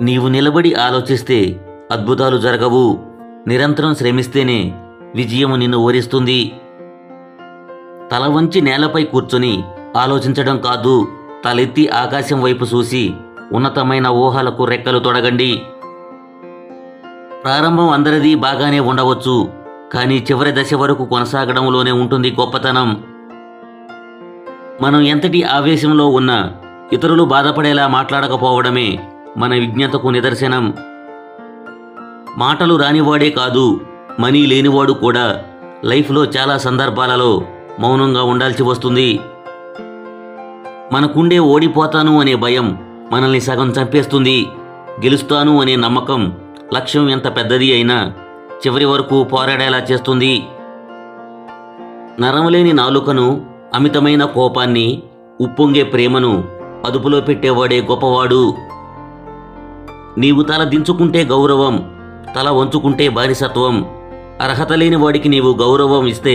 నీవు నిలబడి ఆలోచిస్తే అద్భుతాలు జరగవు. నిరంతరం శ్రమిస్తేనే విజయము నిన్ను ఓరిస్తుంది. తల వంచి నేలపై కూర్చొని ఆలోచించడం కాదు, తలెత్తి ఆకాశం వైపు చూసి ఉన్నతమైన ఊహలకు రెక్కలు తొడగండి. ప్రారంభం అందరిది బాగానే ఉండవచ్చు, కానీ చివరి దశ వరకు కొనసాగడంలోనే ఉంటుంది గొప్పతనం. మనం ఎంతటి ఆవేశంలో ఉన్నా ఇతరులు బాధపడేలా మాట్లాడకపోవడమే మన విజ్ఞతకు నిదర్శనం. మాటలు రానివాడే కాదు, మనీ లేనివాడు కూడా లైఫ్లో చాలా సందర్భాలలో మౌనంగా ఉండాల్సి వస్తుంది. మనకుండే ఓడిపోతాను అనే భయం మనల్ని సగం చంపేస్తుంది. గెలుస్తాను అనే నమ్మకం లక్ష్యం ఎంత పెద్దది అయినా చివరి వరకు పోరాడేలా చేస్తుంది. నరమలేని నాలుకను, అమితమైన కోపాన్ని, ఉప్పొంగే ప్రేమను అదుపులో పెట్టేవాడే గొప్పవాడు. నీవు తల దించుకుంటే గౌరవం, తల వంచుకుంటే బానిసత్వం. అర్హత లేని వాడికి నీవు గౌరవం ఇస్తే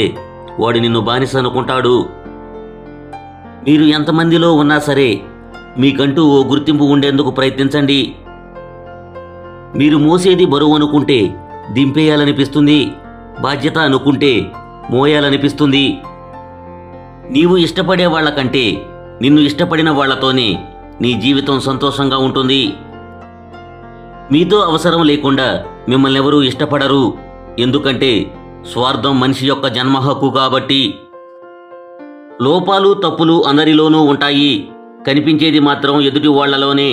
వాడు నిన్ను బానిస అనుకుంటాడు. మీరు ఎంతమందిలో ఉన్నా సరే మీకంటూ ఓ గుర్తింపు ఉండేందుకు ప్రయత్నించండి. మీరు మోసేది బరువు అనుకుంటే దింపేయాలనిపిస్తుంది, బాధ్యత అనుకుంటే మోయాలనిపిస్తుంది. నీవు ఇష్టపడే వాళ్ళకంటే నిన్ను ఇష్టపడిన వాళ్లతోనే నీ జీవితం సంతోషంగా ఉంటుంది. మీతో అవసరం లేకుండా మిమ్మల్ని ఎవరూ ఇష్టపడరు, ఎందుకంటే స్వార్థం మనిషి యొక్క జన్మ హక్కు కాబట్టి. లోపాలు తప్పులు అందరిలోనూ ఉంటాయి, కనిపించేది మాత్రం ఎదుటి వాళ్లలోనే.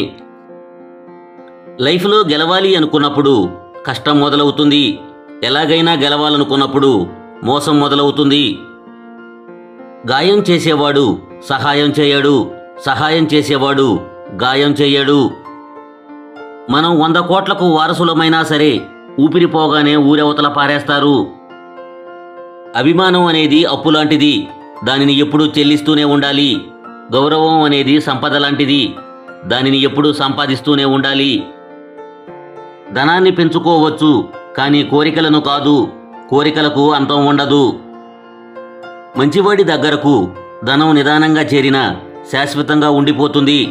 లైఫ్లో గెలవాలి అనుకున్నప్పుడు కష్టం మొదలవుతుంది, ఎలాగైనా గెలవాలనుకున్నప్పుడు మోసం మొదలవుతుంది. గాయం చేసేవాడు సహాయం చేయడు, సహాయం చేసేవాడు గాయం చేయడు. మనం 100 కోట్లకు వారసులమైనా సరే ఊపిరిపోగానే ఊరవతల పారేస్తారు. అభిమానం అనేది అప్పు లాంటిది, దానిని ఎప్పుడూ చెల్లిస్తూనే ఉండాలి. గౌరవం అనేది సంపద లాంటిది, దానిని ఎప్పుడూ సంపాదిస్తూనే ఉండాలి. ధనాన్ని పెంచుకోవచ్చు, కానీ కోరికలను కాదు. కోరికలకు అంతం ఉండదు. మంచివాడి దగ్గరకు ధనం నిదానంగా చేరినా శాశ్వతంగా ఉండిపోతుంది.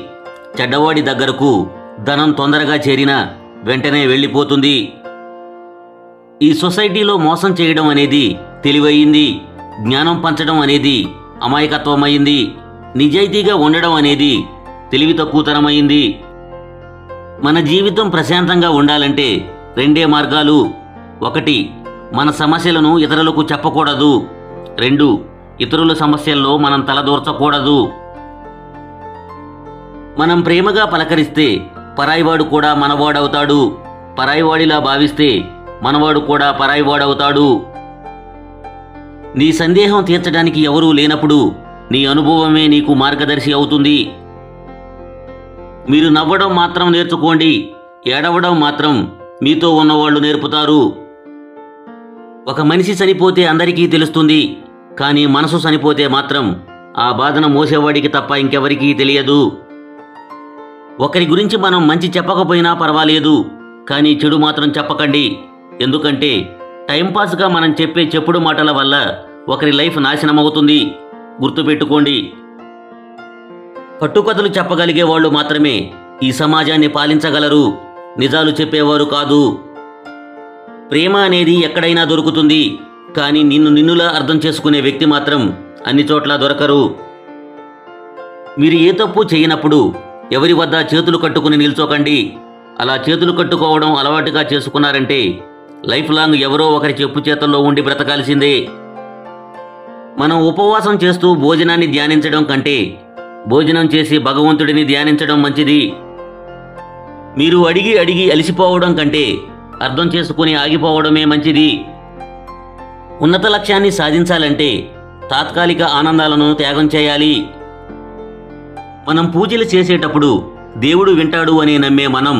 చెడ్డవాడి దగ్గరకు ధనం తొందరగా చేరినా వెంటనే వెళ్ళిపోతుంది. ఈ సొసైటీలో మోసం చేయడం అనేది తెలివయింది, జ్ఞానం పంచడం అనేది అమాయకత్వమైంది, నిజాయితీగా ఉండడం అనేది తెలివి తక్కువతనమైంది. మన జీవితం ప్రశాంతంగా ఉండాలంటే 2 మార్గాలు. 1, మన సమస్యలను ఇతరులకు చెప్పకూడదు. 2, ఇతరుల సమస్యల్లో మనం తలదూర్చకూడదు. మనం ప్రేమగా పలకరిస్తే పరాయివాడు కూడా మనవాడవుతాడు, పరాయివాడిలా భావిస్తే మనవాడు కూడా పరాయివాడవుతాడు. నీ సందేహం తీర్చడానికి ఎవరూ లేనప్పుడు నీ అనుభవమే నీకు మార్గదర్శి అవుతుంది. మీరు నవ్వడం మాత్రం నేర్చుకోండి, ఏడవడం మాత్రం మీతో ఉన్నవాళ్లు నేర్పుతారు. ఒక మనిషి చనిపోతే అందరికీ తెలుస్తుంది, కానీ మనసు చనిపోతే మాత్రం ఆ బాధను మోసేవాడికి తప్ప ఇంకెవరికీ తెలియదు. ఒకరి గురించి మనం మంచి చెప్పకపోయినా పర్వాలేదు, కానీ చెడు మాత్రం చెప్పకండి. ఎందుకంటే టైంపాస్గా మనం చెప్పే చెప్పుడు మాటల వల్ల ఒకరి లైఫ్ నాశనమవుతుంది. గుర్తుపెట్టుకోండి. కట్టుకథలు చెప్పగలిగే వాళ్ళు మాత్రమే ఈ సమాజాన్ని పాలించగలరు, నిజాలు చెప్పేవారు కాదు. ప్రేమ అనేది ఎక్కడైనా దొరుకుతుంది, కానీ నిన్నులా అర్థం చేసుకునే వ్యక్తి మాత్రం అన్ని చోట్ల దొరకరు. మీరు ఏ తప్పు చేయనప్పుడు ఎవరి వద్ద చేతులు కట్టుకుని నిల్చోకండి. అలా చేతులు కట్టుకోవడం అలవాటుగా చేసుకున్నారంటే లైఫ్ లాంగ్ ఎవరో ఒకరి చెప్పు చేతల్లో ఉండి బ్రతకాల్సిందే. మనం ఉపవాసం చేస్తూ భోజనాన్ని ధ్యానించడం కంటే భోజనం చేసి భగవంతుడిని ధ్యానించడం మంచిది. మీరు అడిగి అడిగి అలసిపోవడం కంటే అర్థం చేసుకుని ఆగిపోవడమే మంచిది. ఉన్నత లక్ష్యాన్ని సాధించాలంటే తాత్కాలిక ఆనందాలను త్యాగం చేయాలి. మనం పూజలు చేసేటప్పుడు దేవుడు వింటాడు అని నమ్మే మనం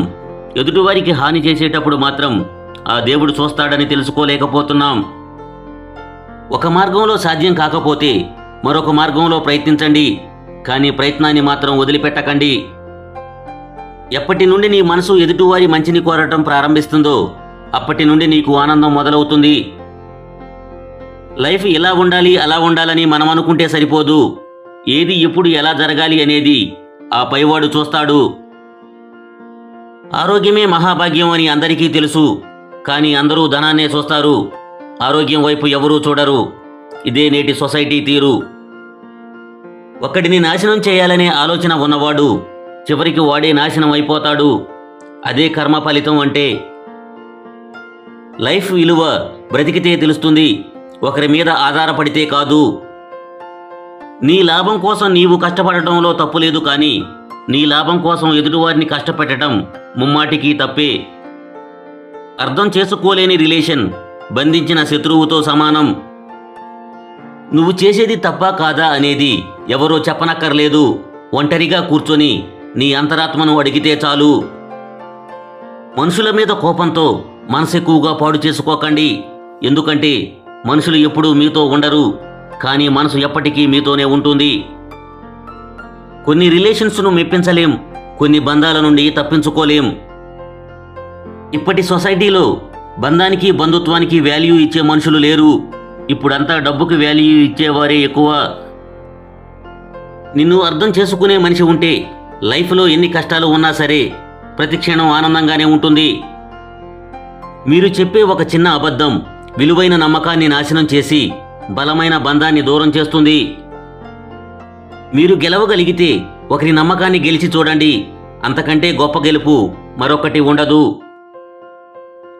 ఎదుటివారికి హాని చేసేటప్పుడు మాత్రం ఆ దేవుడు చూస్తాడని తెలుసుకోలేకపోతున్నాం. ఒక మార్గంలో సాధ్యం కాకపోతే మరొక మార్గంలో ప్రయత్నించండి, కానీ ప్రయత్నాన్ని మాత్రం వదిలిపెట్టకండి. ఎప్పటి నుండి నీ మనసు ఎదుటివారి మంచిని కోరటం ప్రారంభిస్తుందో అప్పటి నుండి నీకు ఆనందం మొదలవుతుంది. లైఫ్ ఇలా ఉండాలి అలా ఉండాలని మనం అనుకుంటే సరిపోదు. ఏది ఎప్పుడు ఎలా జరగాలి అనేది ఆ పైవాడు చూస్తాడు. ఆరోగ్యమే మహాభాగ్యం అని అందరికీ తెలుసు, కానీ అందరూ ధనాన్నే చూస్తారు, ఆరోగ్యం వైపు ఎవరూ చూడరు. ఇదే నేటి సొసైటీ తీరు. ఒకడిని నాశనం చేయాలనే ఆలోచన ఉన్నవాడు చివరికి వాడే నాశనం అయిపోతాడు. అదే కర్మ ఫలితం అంటే. లైఫ్ విలువ బ్రతికితే తెలుస్తుంది, ఒకరి మీద ఆధారపడితే కాదు. నీ లాభం కోసం నీవు కష్టపడటంలో తప్పులేదు, కానీ నీ లాభం కోసం ఎదుటివారిని కష్టపెట్టడం ముమ్మాటికి తప్పే. అర్థం చేసుకోలేని రిలేషన్ బంధించిన శత్రువుతో సమానం. నువ్వు చేసేది తప్పా కాదా అనేది ఎవరో చెప్పనక్కర్లేదు. ఒంటరిగా కూర్చొని నీ అంతరాత్మను అడిగితే చాలు. మనుషుల మీద కోపంతో మనసు ఎక్కువగా పాడు చేసుకోకండి. ఎందుకంటే మనుషులు ఎప్పుడూ మీతో ఉండరు, కానీ మనసు ఎప్పటికీ మీతోనే ఉంటుంది. కొన్ని రిలేషన్స్ను మెప్పించలేం, కొన్ని బంధాల నుండి తప్పించుకోలేం. ఇప్పటి సొసైటీలో బంధానికి బంధుత్వానికి వాల్యూ ఇచ్చే మనుషులు లేరు. ఇప్పుడంతా డబ్బుకి వాల్యూ ఇచ్చేవారే ఎక్కువ. నిన్ను అర్థం చేసుకునే మనిషి ఉంటే లైఫ్లో ఎన్ని కష్టాలు ఉన్నా సరే ప్రతి క్షణం ఆనందంగానే ఉంటుంది. మీరు చెప్పే ఒక చిన్న అబద్ధం విలువైన నమ్మకాన్ని నాశనం చేసి బలమైన బంధాన్ని దూరం చేస్తుంది. మీరు గెలవగలిగితే ఒకరి నమ్మకాన్ని గెలిచి చూడండి. అంతకంటే గొప్ప గెలుపు మరొకటి ఉండదు.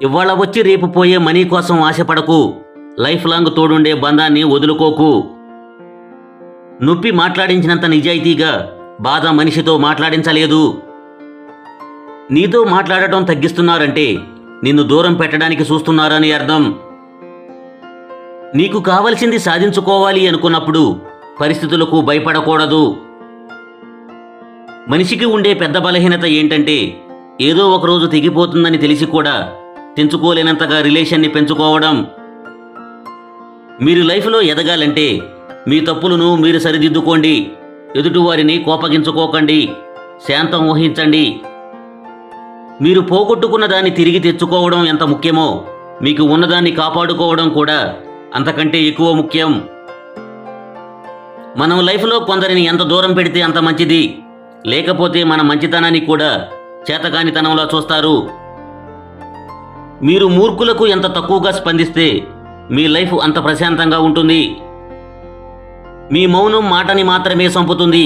ఇవాళ వచ్చి రేపు పోయే మనీ కోసం ఆశపడకు. లైఫ్ లాంగ్ తోడుండే బంధాన్ని వదులుకోకు. నొప్పి మాట్లాడించినంత నిజాయితీగా బాధ మనిషితో మాట్లాడించలేదు. నీతో మాట్లాడటం తగ్గిస్తున్నారంటే నిన్ను దూరం పెట్టడానికి చూస్తున్నారని అర్థం. నీకు కావలసింది సాధించుకోవాలి అనుకున్నప్పుడు పరిస్థితులకు భయపడకూడదు. మనిషికి ఉండే పెద్ద బలహీనత ఏంటంటే ఏదో ఒకరోజు తెగిపోతుందని తెలిసి కూడా తెంచుకోలేనంతగా రిలేషన్ని పెంచుకోవడం. మీరు లైఫ్లో ఎదగాలంటే మీ తప్పులను మీరు సరిదిద్దుకోండి. ఎదుటివారిని కోపగించుకోకండి, శాంతం వహించండి. మీరు పోగొట్టుకున్న దాన్ని తిరిగి తెచ్చుకోవడం ఎంత ముఖ్యమో మీకు ఉన్నదాన్ని కాపాడుకోవడం కూడా అంతకంటే ఎక్కువ ముఖ్యం. మనం లైఫ్లో కొందరిని ఎంత దూరం పెడితే అంత మంచిది. లేకపోతే మన మంచితనాన్ని కూడా చేతకానితనంలా చూస్తారు. మీరు మూర్ఖులకు ఎంత తక్కువగా స్పందిస్తే మీ లైఫ్ అంత ప్రశాంతంగా ఉంటుంది. మీ మౌనం మాటని మాత్రమే చంపుతుంది,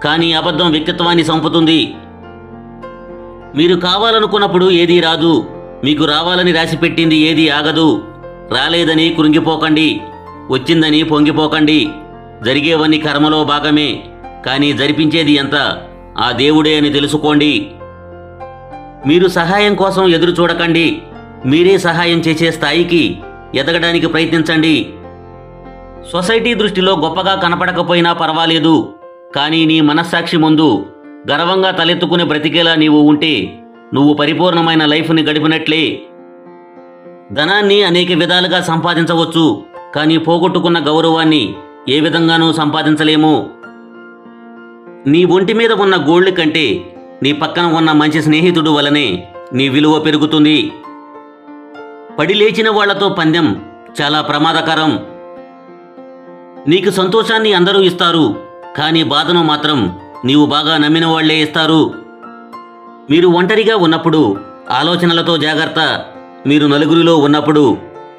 కానీ అబద్ధం వ్యక్తిత్వాన్ని చంపుతుంది. మీరు కావాలనుకున్నప్పుడు ఏదీ రాదు, మీకు రావాలని రాసిపెట్టింది ఏదీ ఆగదు. రాలేదని కృంగిపోకండి, వచ్చిందని పొంగిపోకండి. జరిగేవన్నీ కర్మలో భాగమే, కానీ జరిపించేది ఎంత ఆ దేవుడే అని తెలుసుకోండి. మీరు సహాయం కోసం ఎదురు చూడకండి, మీరే సహాయం చేసే స్థాయికి ఎదగడానికి ప్రయత్నించండి. సొసైటీ దృష్టిలో గొప్పగా కనపడకపోయినా పర్వాలేదు, కానీ నీ మనస్సాక్షి ముందు గర్వంగా తలెత్తుకుని బ్రతికేలా నీవు ఉంటే నువ్వు పరిపూర్ణమైన లైఫ్ని గడిపినట్లే. ధనాన్ని అనేక విధాలుగా సంపాదించవచ్చు, కానీ పోగొట్టుకున్న గౌరవాన్ని ఏ విధంగానూ సంపాదించలేము. నీ ఒంటి మీద ఉన్న గోల్డ్ కంటే నీ పక్కన ఉన్న మంచి స్నేహితుడు వలనే నీ విలువ పెరుగుతుంది. పడి లేచిన వాళ్లతో పందెం చాలా ప్రమాదకరం. నీకు సంతోషాన్ని అందరూ ఇస్తారు, కానీ బాధను మాత్రం నీవు బాగా నమ్మిన వాళ్లే ఇస్తారు. మీరు ఒంటరిగా ఉన్నప్పుడు ఆలోచనలతో జాగ్రత్త, మీరు నలుగురిలో ఉన్నప్పుడు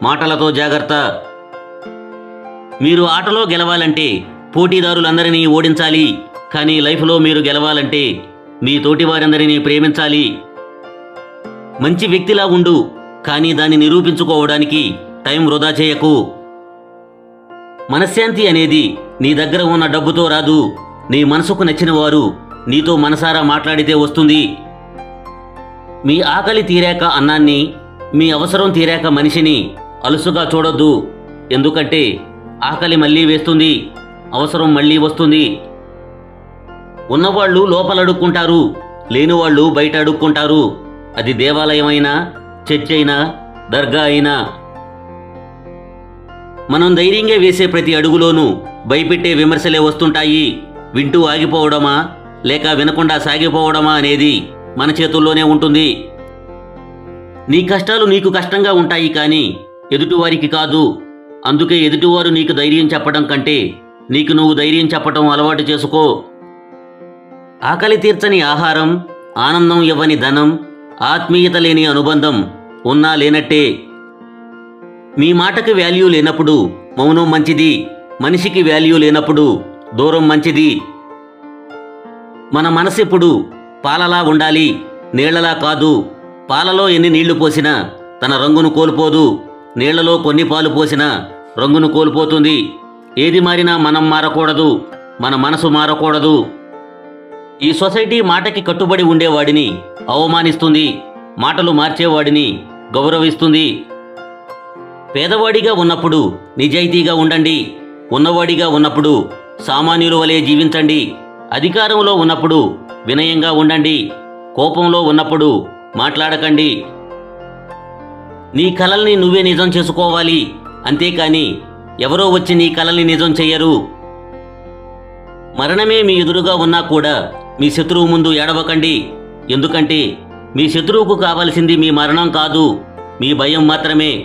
మాటలతో జాగ్రత్త. మీరు ఆటలో గెలవాలంటే పోటీదారులందరినీ ఓడించాలి, కానీ లైఫ్లో మీరు గెలవాలంటే మీ తోటివారందరినీ ప్రేమించాలి. మంచి వ్యక్తిలా ఉండు, కానీ దాన్ని నిరూపించుకోవడానికి టైం వృధా చేయకు. మనశ్శాంతి అనేది నీ దగ్గర ఉన్న డబ్బుతో రాదు, నీ మనసుకు నచ్చిన వారు నీతో మనసారా మాట్లాడితే వస్తుంది. మీ ఆకలి తీరాక అన్నాన్ని, మీ అవసరం తీరాక మనిషిని అలుసుగా చూడొద్దు. ఎందుకంటే ఆకలి మళ్ళీ వేస్తుంది, అవసరం మళ్ళీ వస్తుంది. ఉన్నవాళ్ళు లోపల అడుక్కుంటారు, లేనివాళ్ళు బయట అడుక్కుంటారు. అది దేవాలయమైనా, చర్చ్ అయినా, దర్గా అయినా. మనం ధైర్యంగా వేసే ప్రతి అడుగులోనూ భయపెట్టే విమర్శలే వస్తుంటాయి. వింటూ ఆగిపోవడమా లేక వినకుండా సాగిపోవడమా అనేది మన చేతుల్లోనే ఉంటుంది. నీ కష్టాలు నీకు కష్టంగా ఉంటాయి, కానీ ఎదుటివారికి కాదు. అందుకే ఎదుటివారు నీకు ధైర్యం చెప్పడం కంటే నీకు నువ్వు ధైర్యం చెప్పడం అలవాటు చేసుకో. ఆకలి తీర్చని ఆహారం, ఆనందం ఇవ్వని ధనం, ఆత్మీయత లేని అనుబంధం ఉన్నా లేనట్టే. మీ మాటకి వాల్యూ లేనప్పుడు మౌనం మంచిది. మనిషికి వాల్యూ లేనప్పుడు దూరం మంచిది. మన మనసెప్పుడు పాలలా ఉండాలి, నీళ్లలా కాదు. పాలలో ఎన్ని నీళ్లు పోసినా తన రంగును కోల్పోదు. నీళ్లలో కొన్ని పాలు పోసినా రంగును కోల్పోతుంది. ఏది మారినా మనం మారకూడదు, మన మనసు మారకూడదు. ఈ సొసైటీ మాటకి కట్టుబడి ఉండేవాడిని అవమానిస్తుంది, మాటలు మార్చేవాడిని గౌరవిస్తుంది. పేదవాడిగా ఉన్నప్పుడు నిజాయితీగా ఉండండి. ఉన్నవాడిగా ఉన్నప్పుడు సామాన్యుల వలె జీవించండి. అధికారంలో ఉన్నప్పుడు వినయంగా ఉండండి. కోపంలో ఉన్నప్పుడు మాట్లాడకండి. నీ కలల్ని నువ్వే నిజం చేసుకోవాలి, అంతేకాని ఎవరో వచ్చి నీ కలల్ని నిజం చెయ్యరు. మరణమే మీ ఎదురుగా ఉన్నా కూడా మీ శత్రువు ముందు ఏడవకండి. ఎందుకంటే మీ శత్రువుకు కావలసింది మీ మరణం కాదు, మీ భయం మాత్రమే.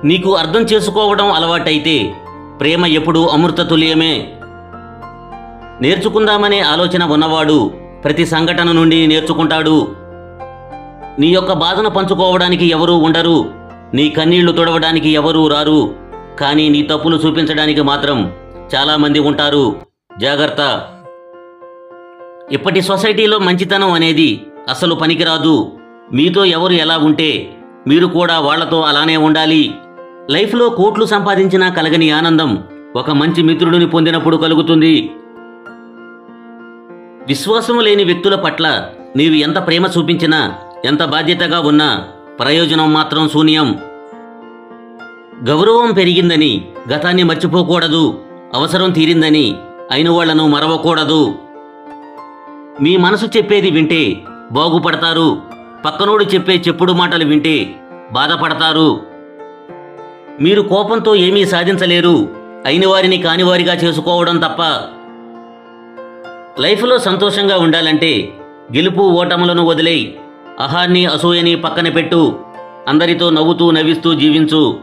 నీకు అర్థం చేసుకోవడం అలవాటైతే ప్రేమ ఎప్పుడూ అమృతతుల్యమే. నేర్చుకుందామనే ఆలోచన ఉన్నవాడు ప్రతి సంఘటన నుండి నేర్చుకుంటాడు. నీ యొక్క బాధను పంచుకోవడానికి ఎవరూ ఉండరు. నీ కన్నీళ్లు తుడవడానికి ఎవరూ రారు. కానీ నీ తప్పులు చూపించడానికి మాత్రం చాలామంది ఉంటారు. జాగ్రత్త. ఇప్పటి సొసైటీలో మంచితనం అనేది అసలు పనికిరాదు. మీతో ఎవరు ఎలా ఉంటే మీరు కూడా వాళ్లతో అలానే ఉండాలి. లైఫ్లో కోట్లు సంపాదించినా కలగని ఆనందం ఒక మంచి మిత్రుడిని పొందినప్పుడు కలుగుతుంది. విశ్వాసం లేని వ్యక్తుల పట్ల నీవు ఎంత ప్రేమ చూపించినా, ఎంత బాధ్యతగా ఉన్నా ప్రయోజనం మాత్రం శూన్యం. గౌరవం పెరిగిందని గతాన్ని మర్చిపోకూడదు. అవసరం తీరిందని అయిన వాళ్లను మరవకూడదు. మీ మనసు చెప్పేది వింటే బాగుపడతారు. పక్కనోడు చెప్పే చెప్పుడు మాటలు వింటే బాధపడతారు. మీరు కోపంతో ఏమీ సాధించలేరు. అయిన వారిని కానివారిగా చేసుకోవడం తప్ప. లైఫ్లో సంతోషంగా ఉండాలంటే గెలుపు ఓటములను వదిలేయ్. అహాన్ని అసూయని పక్కన పెట్టు. అందరితో నవ్వుతూ నవ్విస్తూ జీవించు.